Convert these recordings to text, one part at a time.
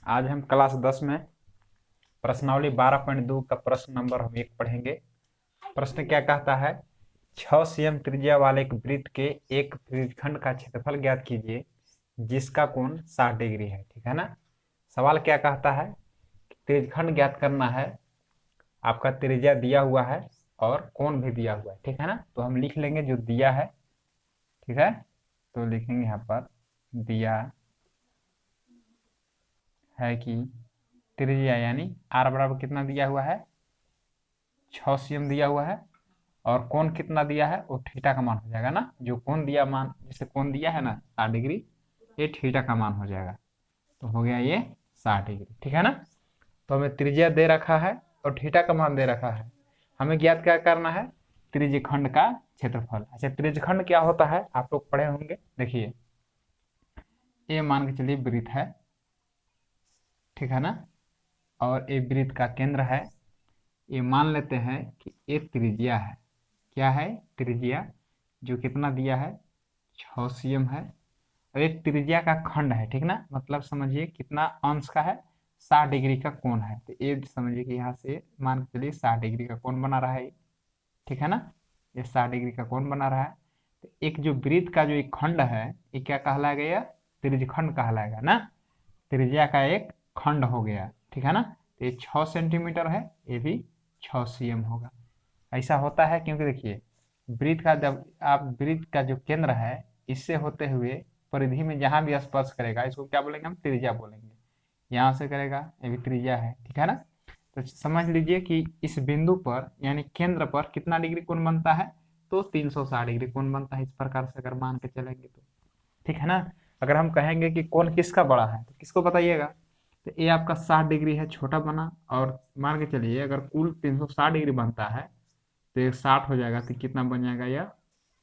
आज हम क्लास 10 में प्रश्नावली 12.2 का प्रश्न नंबर हम 1 पढ़ेंगे। प्रश्न क्या कहता है, 6 cm त्रिज्या वाले एक वृत्त के एक त्रिज्यखंड का क्षेत्रफल ज्ञात कीजिए जिसका कोण 60 डिग्री है। ठीक है ना। सवाल क्या कहता है, त्रिज्यखंड ज्ञात करना है, आपका त्रिज्या दिया हुआ है और कोण भी दिया हुआ है। ठीक है ना। तो हम लिख लेंगे जो दिया है। ठीक है, तो लिखेंगे यहाँ पर दिया है कि त्रिज्या यानी r बराबर कितना दिया हुआ है, 6 cm दिया हुआ है, और कोण कितना दिया है वो थीटा का मान हो जाएगा ना। जो कोण दिया मान, जैसे कोण दिया है ना 60 डिग्री, ये थीटा का मान हो जाएगा। तो हो गया ये 60 डिग्री। ठीक है ना। तो हमें त्रिज्या दे रखा है और थीटा का मान दे रखा है। हमें ज्ञात क्या करना है, त्रिज्यखंड का क्षेत्रफल। अच्छा, त्रिज्यखंड क्या होता है आप लोग पढ़े होंगे। देखिए, ये मान के चलिए वृत्त है, ठीक है ना, और ये वृत्त का केंद्र है। ये मान लेते हैं कि ये त्रिज्या है। क्या है, त्रिज्या, जो कितना दिया है 6 cm है, और एक त्रिज्या का खंड है। ठीक ना, मतलब समझिए कितना अंश का है, 60 डिग्री का कोण है। तो ये समझिए कि यहाँ से मान के चलिए 60 डिग्री का कोण बना रहा है। ठीक है ना, ये 60 डिग्री का कोण बना रहा है। तो एक जो वृत्त का जो एक खंड है, ये क्या कहलाएगा, यह त्रिज्यखंड कहलाएगा ना। त्रिज्या का एक खंड हो गया। ठीक है ना। तो ये 6 सेंटीमीटर है, ये भी 6 cm होगा। ऐसा होता है क्योंकि देखिए, वृत्त का जब आप वृत्त का जो केंद्र है, इससे होते हुए परिधि में जहां भी स्पर्श करेगा, इसको क्या बोलेंगे, हम त्रिज्या बोलेंगे। यहाँ से करेगा, ये भी त्रिज्या है। ठीक है ना। तो समझ लीजिए कि इस बिंदु पर यानी केंद्र पर कितना डिग्री कोण बनता है, तो 360 डिग्री कोण बनता है। इस प्रकार से अगर मान के चलेंगे तो, ठीक है ना। अगर हम कहेंगे कि कोण किसका बड़ा है तो किसको बताइएगा, तो ये आपका 60 डिग्री है, छोटा बना, और मान के चलिए अगर कुल 360 डिग्री बनता है तो ये 60 हो जाएगा, तो कितना बन जाएगा, या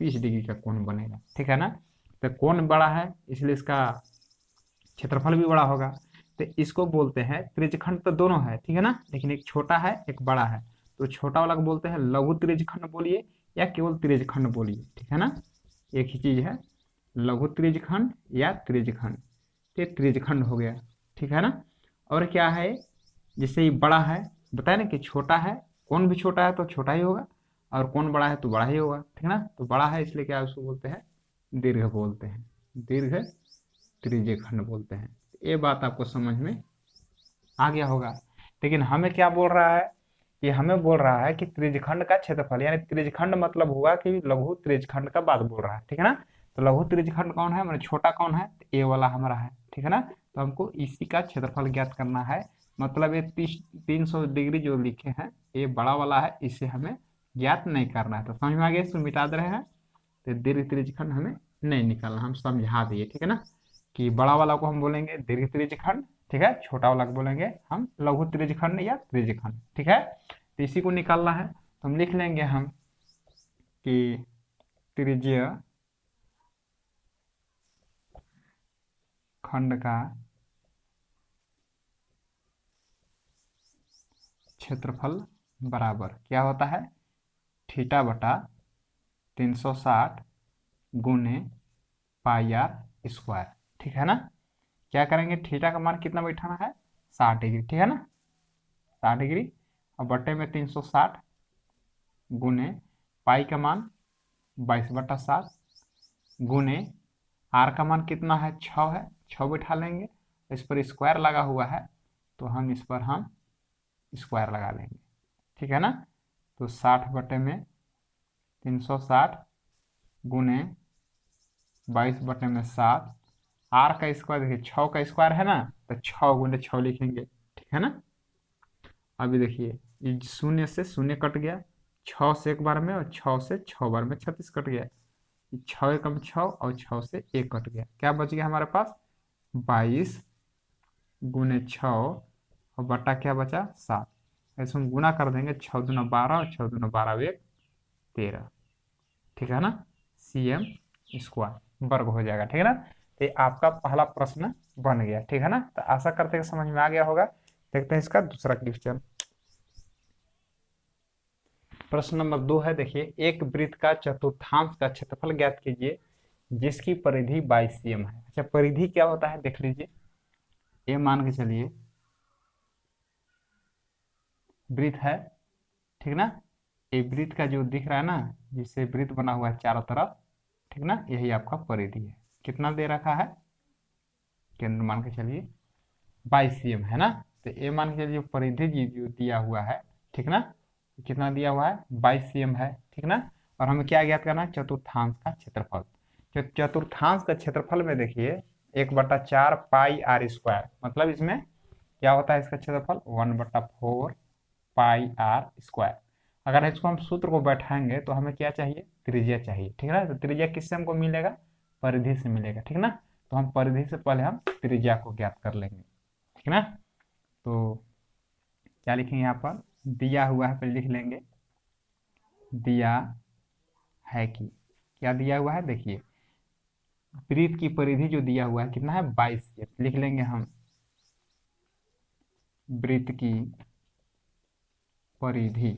30 डिग्री का कोण बनेगा। ठीक है ना। तो कोण बड़ा है इसलिए इसका क्षेत्रफल भी बड़ा होगा। तो इसको बोलते हैं त्रिज्यखंड। तो दोनों है, ठीक है ना, लेकिन एक छोटा है एक बड़ा है। तो छोटा वाला को बोलते हैं लघु त्रिज्यखंड बोलिए, या केवल त्रिज्यखंड बोलिए। ठीक है ना, एक ही चीज है, लघु त्रिज्यखंड या त्रिज्यखंड। तो ये त्रिज्यखंड हो गया। ठीक है ना। और क्या है, जैसे ये बड़ा है, बताए ना कि छोटा है, कौन भी छोटा है तो छोटा ही होगा, और कौन बड़ा है तो बड़ा ही होगा। ठीक ना। तो बड़ा है इसलिए क्या उसको बोलते हैं, दीर्घ बोलते हैं, दीर्घ त्रिज्यखंड बोलते हैं। ये बात आपको समझ में आ गया होगा। लेकिन हमें क्या बोल रहा है, ये हमें बोल रहा है कि त्रिज्यखंड का क्षेत्रफल, यानी त्रिज्यखंड मतलब हुआ कि लघु त्रिज्यखंड का बात बोल रहा है। ठीक है ना। तो लघु त्रिज्यखंड कौन है, मतलब छोटा कौन है, तो ये वाला हमारा है। ठीक है ना। तो हमको इसी का क्षेत्रफल ज्ञात करना है। मतलब ये 300 डिग्री जो लिखे हैं ये बड़ा वाला है, इसे हमें ज्ञात नहीं करना है। तो समझ में आ गया, इसको मिटा दे रहे हैं। तो दीर्घ त्रिज्यखंड हमें नहीं निकालना, हम समझा दिए। ठीक है ना, कि बड़ा वाला को हम बोलेंगे दीर्घ त्रिज्यखंड, ठीक है, छोटा वाला को बोलेंगे हम लघु त्रिज्यखंड या त्रिज्यखंड। ठीक है। तो इसी को निकालना है, तो हम लिख लेंगे हम कि त्रिज्य खंड का क्षेत्रफल बराबर क्या होता है, थीटा बटा 360 गुने पाई आर स्क्वायर। ठीक है ना। क्या करेंगे, थीटा का मान कितना बैठाना है, 60 डिग्री। ठीक है ना, 60 डिग्री, और बटे में 360 गुने पाई का मान 22/7 गुने आर का मान कितना है, 6 है, 6 बैठा लेंगे। इस पर स्क्वायर लगा हुआ है तो हम इस पर हम स्क्वायर लगा लेंगे। ठीक है ना। तो 60 बटे में 360 गुने 22/7, आर का स्क्वायर देखिए 6 का स्क्वायर है ना, तो 6 गुने 6 लिखेंगे। ठीक है ना। अभी देखिए, ये शून्य से शून्य कट गया, 6 से एक बार में, और 6 से 6 बार में 36 कट गया। 6 एकम 6, और 6 से 1 कट गया, क्या बच गया हमारे पास, 22 गुने 6, और बटा क्या बचा, 7। ऐसे हम गुना कर देंगे, 6 दूना 12, और 6 दूना 12 1 13। ठीक है ना, cm स्क्वायर वर्ग हो जाएगा। ठीक है ना। तो ये आपका पहला प्रश्न बन गया। ठीक है ना। तो आशा करते हैं समझ में आ गया होगा। देखते हैं इसका दूसरा क्वेश्चन। प्रश्न नंबर 2 है, देखिए, एक वृत्त का चतुर्थांश का क्षेत्रफल ज्ञात कीजिए जिसकी परिधि 22 cm है। अच्छा, परिधि क्या होता है देख लीजिए। ए मान के चलिए वृत्त है, ठीक ना। ये वृत्त का जो दिख रहा है ना, जिससे वृत्त बना हुआ है चारों तरफ, ठीक ना, यही आपका परिधि है। कितना दे रखा है, केंद्र मान के चलिए 22 cm है ना। तो ये मान के चलिए परिधि जो दिया हुआ है, ठीक ना, कितना दिया हुआ है 22 cm है, ठीक ना। और हमें क्या ज्ञात करना है, चतुर्थांश का क्षेत्रफल। तो चतुर्थांश का क्षेत्रफल में देखिए 1/4 पाई आर स्क्वायर, मतलब इसमें क्या होता है इसका क्षेत्रफल 1/4 पाई आर स्क्वायर। अगर इसको हम सूत्र को बैठाएंगे तो हमें क्या चाहिए, त्रिज्या चाहिए, ठीक है। तो त्रिज्या किससे हमको मिलेगा, परिधि से मिलेगा, ठीक ना। तो हम परिधि से पहले हम त्रिज्या को ज्ञात कर लेंगे, ठीक ना। तो क्या लिखेंगे यहाँ पर, दिया हुआ है, पहले लिख लेंगे दिया है कि, क्या दिया हुआ है देखिए, वृत्त की परिधि जो दिया हुआ है कितना है 22, लिख लेंगे हम वृत्त की परिधि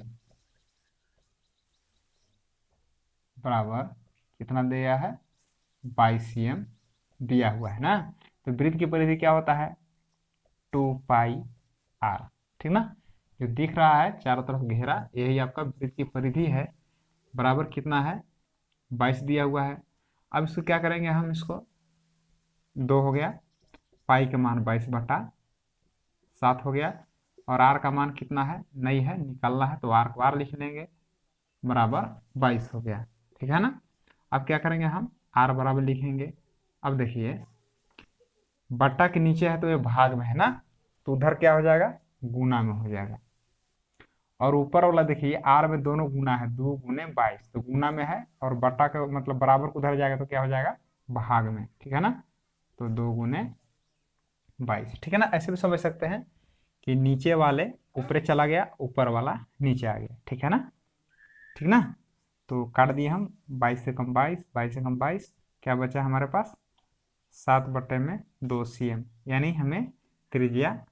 बराबर कितना दिया है 22 cm दिया हुआ है ना। तो वृत्त की परिधि क्या होता है 2πr, ठीक ना। जो दिख रहा है चारों तरफ घेरा, यही आपका वृत्त की परिधि है, बराबर कितना है 22 दिया हुआ है। अब इसको क्या करेंगे हम, इसको 2 हो गया, पाई का मान 22/7 हो गया, और आर का मान कितना है, नहीं है, निकालना है, तो आर को आर लिख लेंगे, बराबर 22 हो गया, ठीक है ना। अब क्या करेंगे हम, आर बराबर लिखेंगे। अब देखिए बट्टा के नीचे है तो ये भाग में है ना, तो उधर क्या हो जाएगा, गुना में हो जाएगा। और ऊपर वाला देखिए आर में दोनों गुना है, 2 × 22, तो गुना में है, और बट्टा का मतलब बराबर को उधर जाएगा तो क्या हो जाएगा, भाग में, ठीक है ना। तो 2 × 22, ठीक है ना। ऐसे भी समझ सकते हैं कि नीचे वाले ऊपर चला गया, ऊपर वाला नीचे आ गया, ठीक है ना, ठीक ना। तो काट दिए हम, 22 से कम 22, 22 से कम 22, क्या बचा हमारे पास 7/2 cm, यानी हमें त्रिज्या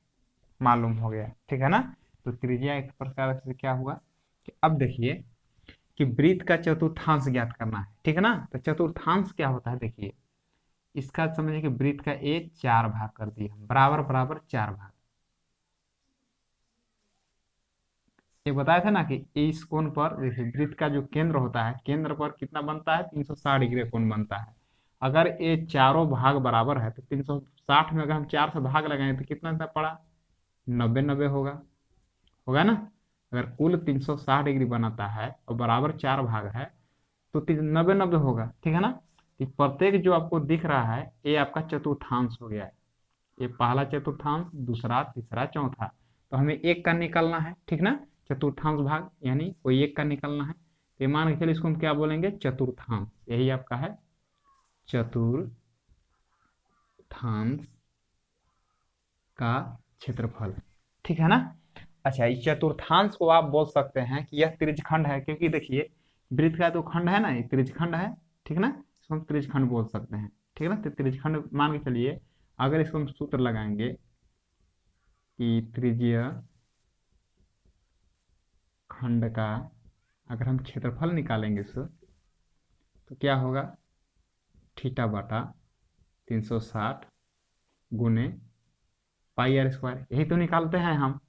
मालूम हो गया, ठीक है ना। तो त्रिज्या एक प्रकार से क्या हुआ कि अब देखिए कि वृत्त का चतुर्थांश ज्ञात करना है, ठीक है ना। तो चतुर्थांश क्या होता है देखिए, इसका समझिए कि वृत्त का एक 4 भाग कर दिए हम, बराबर बराबर 4 भाग। ये बताया था ना कि इस कोण पर देखिए वृत्त का जो केंद्र होता है, केंद्र पर कितना बनता है 360 डिग्री कोण बनता है। अगर ये चारों भाग बराबर है तो 360 में अगर हम 4 से भाग लगाएंगे तो कितना पड़ा, 90 होगा, होगा ना। अगर कुल 360 डिग्री बनाता है और बराबर 4 भाग है तो 90 होगा, ठीक है ना। तो प्रत्येक जो आपको दिख रहा है ये आपका चतुर्थांश हो गया है, ये पहला चतुर्थांश, दूसरा, तीसरा, चौथा। तो हमें एक का निकालना है, ठीक ना, चतुर्थांश भाग, यानी कोई एक का निकालना है। तो ये मान के चलिए इसको हम क्या बोलेंगे, चतुर्थांश, यही आपका है चतुर्थांश का क्षेत्रफल, ठीक है ना। अच्छा, इस चतुर्थांश को आप बोल सकते हैं कि यह त्रिज्यखंड है, क्योंकि देखिए वृत्त का तो खंड है ना, ये त्रिज्यखंड है, ठीक ना, इसको हम त्रिज्यखंड बोल सकते हैं, ठीक है ना। तो त्रिज्यखंड मान के चलिए, अगर इसको हम सूत्र लगाएंगे कि त्रिज्य खंड का अगर हम क्षेत्रफल निकालेंगे इसको, तो क्या होगा, θ/360 गुने पाई आर स्क्वायर, यही तो निकालते हैं हम।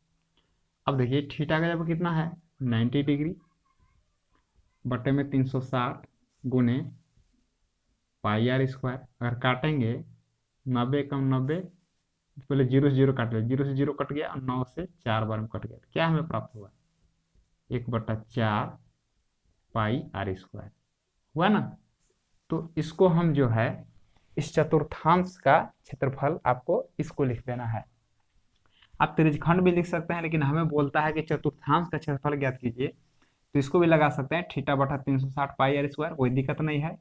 अब देखिए थीटा का जब कितना है 90 डिग्री बटे में 360 गुने पाई आर स्क्वायर, अगर काटेंगे 90 कम 90, पहले 0 से 0 काट लिया, 0 से 0 कट गया और 9 से 4 बार में कट गया, तो क्या हमें प्राप्त हुआ 1/4 पाई आर स्क्वायर, हुआ ना। तो इसको हम जो है इस चतुर्थांश का क्षेत्रफल आपको इसको लिख देना है। आप त्रिज्यखंड भी लिख सकते हैं, लेकिन हमें बोलता है कि चतुर्थांश का क्षेत्रफल ज्ञात कीजिए, तो इसको भी लगा सकते हैं, θ/360 पाई आर स्क्वायर, कोई दिक्कत नहीं है।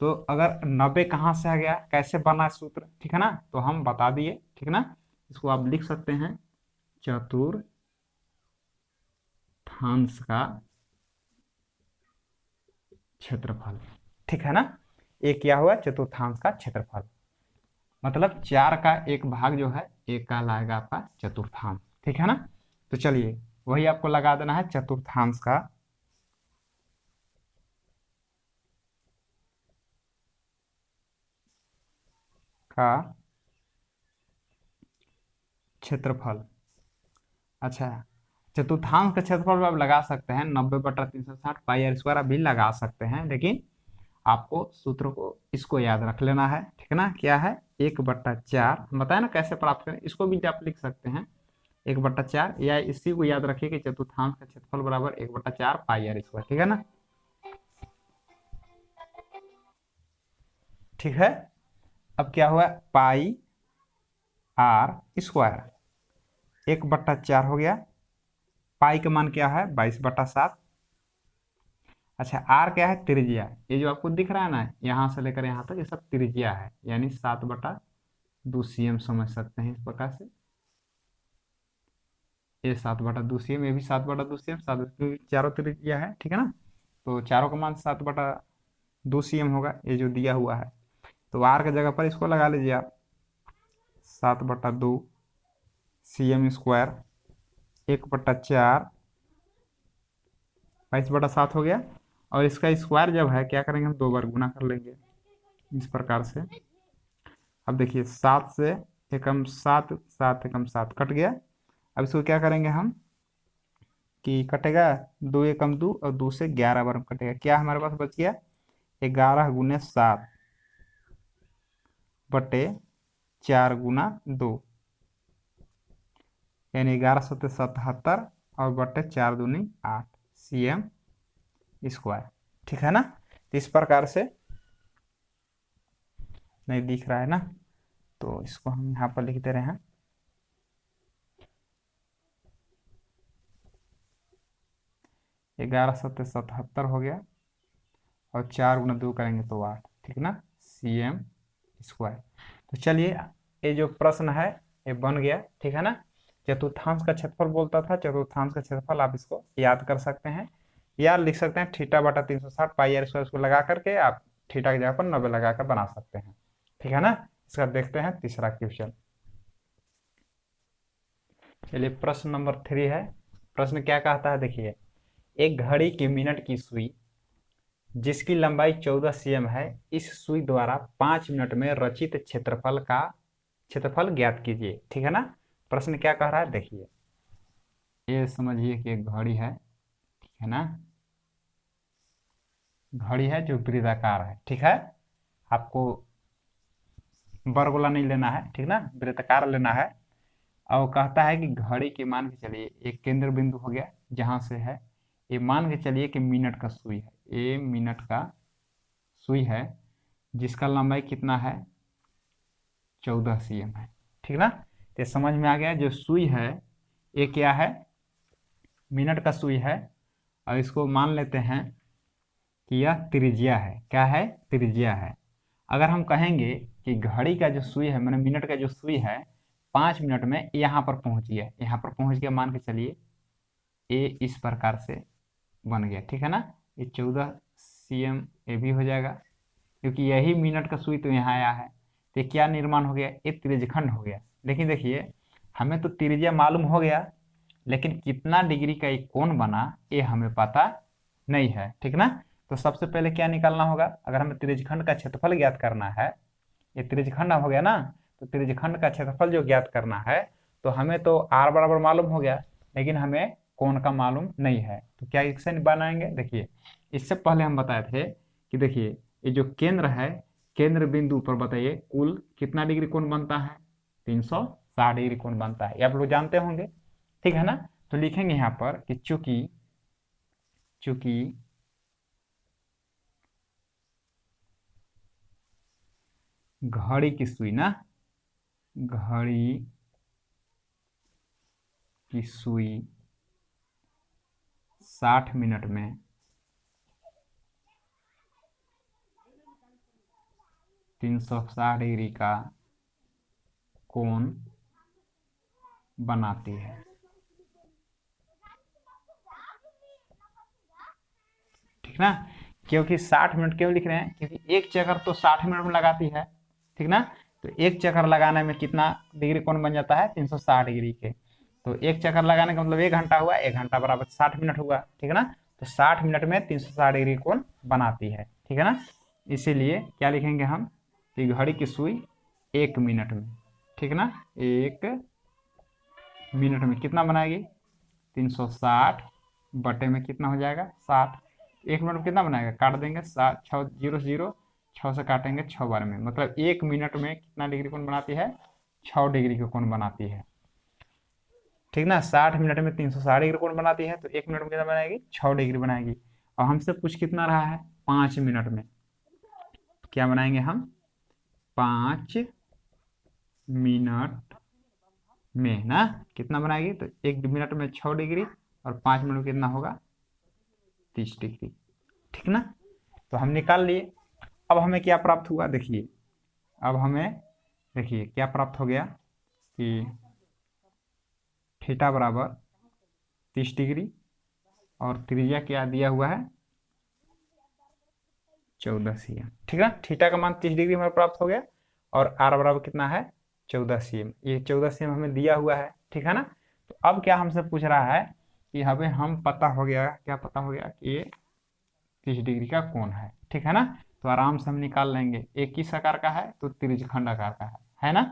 तो अगर 90 कहाँ से आ गया, कैसे बना सूत्र, ठीक है ना, तो हम बता दिए, ठीक है ना। इसको आप लिख सकते हैं चतुर्थांश का क्षेत्रफल, ठीक है ना। ये क्या हुआ, चतुर्थांश का क्षेत्रफल, मतलब 4 का एक भाग जो है एक का लाएगा आपका चतुर्थांश, ठीक है ना। तो चलिए वही आपको लगा देना है चतुर्थांश का क्षेत्रफल। अच्छा, चतुर्थांश का क्षेत्रफल आप लगा सकते हैं 90/360 पाई आर स्क्वायर भी लगा सकते हैं, लेकिन आपको सूत्र को इसको याद रख लेना है, ठीक है ना। क्या है? 1/4, हम बताए ना कैसे प्राप्त करें, इसको भी आप लिख सकते हैं 1/4, या इसी को याद रखिए कि चतुर्थांश का क्षेत्रफल बराबर 1/4 पाई आर स्क्वायर, ठीक है ना। ठीक है, अब क्या हुआ, पाई आर स्क्वायर 1/4 हो गया। पाई का मान क्या है? 22/7। अच्छा, आर क्या है? त्रिज्या। ये जो आपको दिख रहा है ना, यहाँ से लेकर यहाँ तक, ये सब त्रिज्या है, यानी 7/2 cm समझ सकते हैं इस प्रकार से। ये 7/2 cm, ये भी 7/2 cm, चारों त्रिज्या है, ठीक है ना। तो चारों का मान 7/2 cm होगा, ये जो दिया हुआ है। तो आर की जगह पर इसको लगा लीजिए आप, 7/2 cm स्क्वायर 1/4 22/7 हो गया। और इसका स्क्वायर जब है, क्या करेंगे हम? 2 बार गुना कर लेंगे इस प्रकार से। अब देखिए, 7 से एकम 7, 7 एकम 7 कट गया। अब इसको क्या करेंगे हम कि कटेगा 2 एकम 2, और 2 से 11 बार कटेगा। क्या हमारे पास बच गया? 11 गुने 7 बटे 4 गुना 2, यानी 11/77 और बटे 4 दूनी 8 cm स्क्वायर, ठीक है ना। तो इस प्रकार से नहीं दिख रहा है ना, तो इसको हम यहाँ पर लिख दे रहे हैं। ग्यारह 77 हो गया, और 4 गुना 2 करेंगे तो 8, ठीक ना, cm स्क्वायर। तो चलिए, ये जो प्रश्न है ये बन गया, ठीक है ना। चतुर्थांश का क्षेत्रफल बोलता था, चतुर्थांश का क्षेत्रफल आप इसको याद कर सकते हैं, या लिख सकते हैं θ/360 पाई आर स्क्वायर। उसको लगा करके आप थीटा की जगह पर 90 लगाकर बना सकते हैं, ठीक है ना। इसका देखते हैं तीसरा क्वेश्चन। चलिए, प्रश्न नंबर 3 है। प्रश्न क्या कहता है, देखिए, एक घड़ी की मिनट की सुई जिसकी लंबाई 14 cm है, इस सुई द्वारा 5 मिनट में रचित क्षेत्रफल ज्ञात कीजिए, ठीक है ना। प्रश्न क्या कह रहा है, देखिए, ये समझिए कि एक घड़ी है, ठीक है ना। घड़ी है जो वृत्ताकार है, ठीक है। आपको वर्गोला नहीं लेना है, ठीक ना, वृत्ताकार लेना है। और कहता है कि घड़ी के, मान के चलिए एक केंद्र बिंदु हो गया जहां से है, ये मान के चलिए कि मिनट का सुई है, ये मिनट का सुई है जिसका लंबाई कितना है? 14 cm है, ठीक ना। तो समझ में आ गया, जो सुई है ये क्या है? मिनट का सुई है, और इसको मान लेते हैं कि यह त्रिज्या है। क्या है? त्रिज्या है। अगर हम कहेंगे कि घड़ी का जो सुई है, मैंने मिनट का जो सुई है, 5 मिनट में यहाँ पर पहुंच गया, यहाँ पर पहुंच गया, मान के चलिए ये इस प्रकार से बन गया, ठीक है ना। ये 14 cm ये भी हो जाएगा, क्योंकि यही मिनट का सुई तो यहाँ आया है। तो क्या निर्माण हो गया? एक त्रिज्यखंड हो गया। लेकिन देखिए, हमें तो त्रिज्या मालूम हो गया, लेकिन कितना डिग्री का एक कोण बना ये हमें पता नहीं है, ठीक ना। तो सबसे पहले क्या निकालना होगा? अगर हमें त्रिज्यखंड का क्षेत्रफल ज्ञात करना है, ये त्रिज्यखंड हो गया ना, तो त्रिज्यखंड का क्षेत्रफल जो ज्ञात करना है, तो हमें तो r बराबर मालूम हो गया, लेकिन हमें कोण का मालूम नहीं है। तो क्या इससे बनाएंगे? देखिए, इससे पहले हम बताए थे कि देखिए, ये जो केंद्र है, केंद्र बिंदु पर बताइए कुल कितना डिग्री कोण बनता है? 360 डिग्री कोण बनता है, ये आप लोग जानते होंगे, ठीक है ना। तो लिखेंगे यहाँ पर कि चूंकि घड़ी की सुई ना, घड़ी की सुई 60 मिनट में 360 डिग्री का कोण बनाती है, ठीक ना। क्योंकि 60 मिनट क्यों लिख रहे हैं? क्योंकि एक चक्कर तो 60 मिनट में लगाती है, ठीक ना। तो एक चक्कर लगाने में कितना डिग्री कोण बन जाता है? 360 डिग्री के। तो एक चक्कर लगाने का मतलब 1 घंटा हुआ, 1 घंटा बराबर 60 मिनट हुआ, ठीक है ना। तो 60 मिनट में 360 डिग्री कोण बनाती है, ठीक है ना। इसीलिए क्या लिखेंगे हम कि घड़ी की सुई 1 मिनट में, ठीक ना, 1 मिनट में कितना बनाएगी 360 बटे में कितना हो जाएगा 60। 1 मिनट में कितना बनाएगा, काट देंगे 7 6 0 0, 6 से काटेंगे 6 बार में, मतलब 1 मिनट में कितना डिग्री कोण बनाती है 6 डिग्री का कोण बनाती है। ठीक ना, 60 मिनट में 360 डिग्री कोण बनाती है, तो 1 मिनट में कितना बनाएगी 6 डिग्री बनाएगी। और हमसे पूछ कितना रहा है 5 मिनट में, तो क्या बनाएंगे हम 5 मिनट में ना कितना बनाएगी, तो 1 मिनट में 6 डिग्री और 5 मिनट में कितना होगा 30 डिग्री। ठीक ना, तो हम निकाल लिए। अब हमें क्या प्राप्त हुआ देखिए, अब हमें देखिए क्या प्राप्त हो गया कि थीटा बराबर 30 डिग्री और त्रिज्या क्या दिया हुआ है 14 cm। ठीक है, थीटा का मान 30 डिग्री हमें प्राप्त हो गया और आर बराबर कितना है 14 cm, ये 14 cm हमें दिया हुआ है। ठीक है ना, तो अब क्या हमसे पूछ रहा है कि हमें हम पता हो गया, क्या पता हो गया कि ये 30 डिग्री का कोण है। ठीक है ना, तो आराम से हम निकाल लेंगे, एक किस आकार का है तो त्रिज्यखंड आकार का है ना।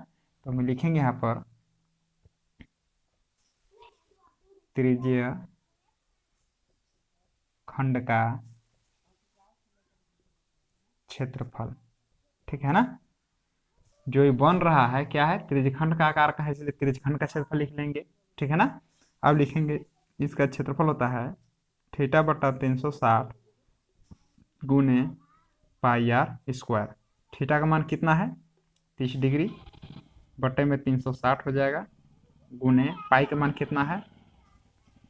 तो हम लिखेंगे यहाँ पर त्रिज्य खंड का क्षेत्रफल। ठीक है ना, जो ये बन रहा है क्या है त्रिज्यखंड का आकार का है, इसलिए त्रिज्यखंड का क्षेत्रफल लिख लेंगे। ठीक है ना, अब लिखेंगे इसका क्षेत्रफल होता है थीटा बटा 360 गुने पाई आर स्क्वायर। थीटा का मान कितना है 30 डिग्री बटे में 360 हो जाएगा, गुने पाई का मान कितना है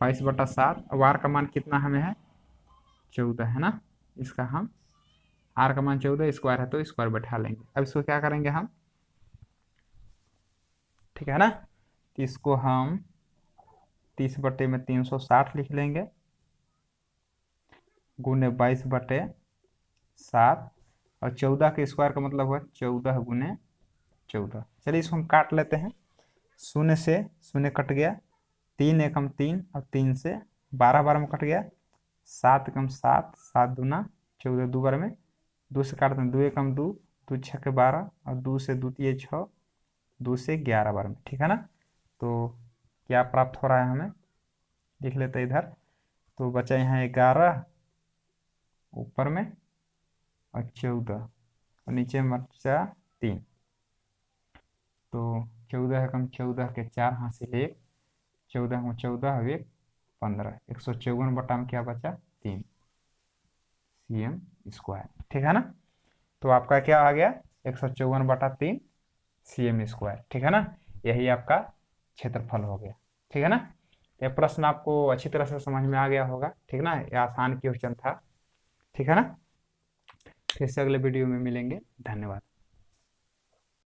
22 बटा 7, और आर का मान कितना हमें है 14 है ना, इसका हम आर का मान 14 स्क्वायर है तो स्क्वायर बैठा लेंगे। अब इसको क्या करेंगे हम, ठीक है ना, तो इसको हम 30 बटे में 360 लिख लेंगे गुने 22 बटे 7, और 14 के स्क्वायर का मतलब हुआ 14 गुने 14। चलिए इसको हम काट लेते हैं, शून्य से शून्य कट गया, 3 एकम 3 और 3 से 12 बार में कट गया, 7 एकम 7, 7 दूना 14, 2 बार में 2 से काटते हैं, 2 एकम 2, 2 छक्के 12 और 2 से 2 तिये 6, 2 से 11 बार में। ठीक है ना, तो क्या प्राप्त हो रहा है हमें लिख लेते हैं इधर, तो बचा यहाँ 11 ऊपर में और 14 और नीचे में बचा 3, तो 14 एकम 14 के 4 हासिल 1, 14 में 14 और 1 15, 154 बटा में क्या बचा 3 cm स्क्वायर। ठीक है ना, तो आपका क्या आ गया 154 बटा 3 cm स्क्वायर। ठीक है ना, यही आपका क्षेत्रफल हो गया। ठीक है ना, यह प्रश्न आपको अच्छी तरह से समझ में आ गया होगा। ठीक ना, यह आसान क्वेश्चन था। ठीक है ना, फिर से अगले वीडियो में मिलेंगे, धन्यवाद।